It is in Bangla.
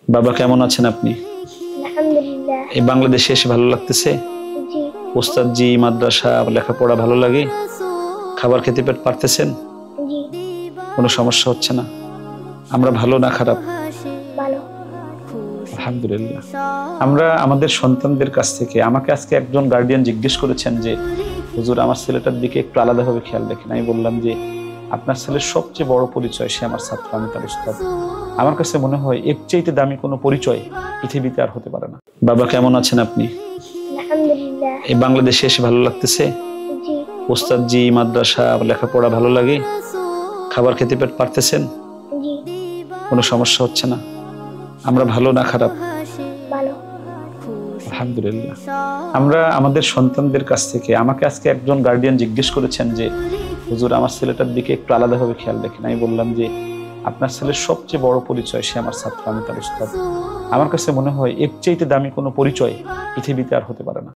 বাবা কেমন আছেন আপনি? আলহামদুলিল্লাহ। এই বাংলাদেশে এসে ভালো লাগতেছে? জি। ওস্তাদ জি, মাদ্রাসা, লেখাপড়া ভালো লাগে? খাবার খেতে পারতেছেন? জি। কোনো সমস্যা হচ্ছে না? আমরা ভালো না খারাপ? ভালো। আলহামদুলিল্লাহ। আমরা আমাদের সন্তানদের কাছ থেকে, আমাকে আজকে একজন গার্ডিয়ান জিজ্ঞেস করেছেন যে হুজুর আমার ছেলেটার দিকে একটু আলাদাভাবে খেয়াল রাখেন। আমি বললাম যে আপনার ছেলের সবচেয়ে বড় পরিচয় সে আমার ছাত্র, আমি তার উস্তাদ। আমার কাছে মনে হয় এর চাইতে দামি কোনো পরিচয় পৃথিবীতে আর হতে পারে না। বাবা কেমন আছেন আপনি? আলহামদুলিল্লাহ। এই বাংলাদেশে এসে ভালো লাগতেছে? জি। ওস্তাদ জি, মাদ্রাসা, লেখাপড়া ভালো লাগে? খাবার খেতে পারতেছেন? জি। কোনো সমস্যা হচ্ছে না? আমরা ভালো না খারাপ? ভালো। আলহামদুলিল্লাহ। আমরা আমাদের সন্তানদের কাছ থেকে, আমাকে আজকে একজন গার্ডিয়ান জিজ্ঞেস করেছেন যে হুজুর আমার ছেলেটার দিকে একটু আলাদাভাবে খেয়াল রাখেন। আমি বললাম যে আপনার ছেলের সবচেয়ে বড় পরিচয় সে আমার ছাত্র, আমি তার উস্তাদ। আমার কাছে মনে হয় এর চাইতে দামি কোনো পরিচয় পৃথিবীতে আর হতে পারে না।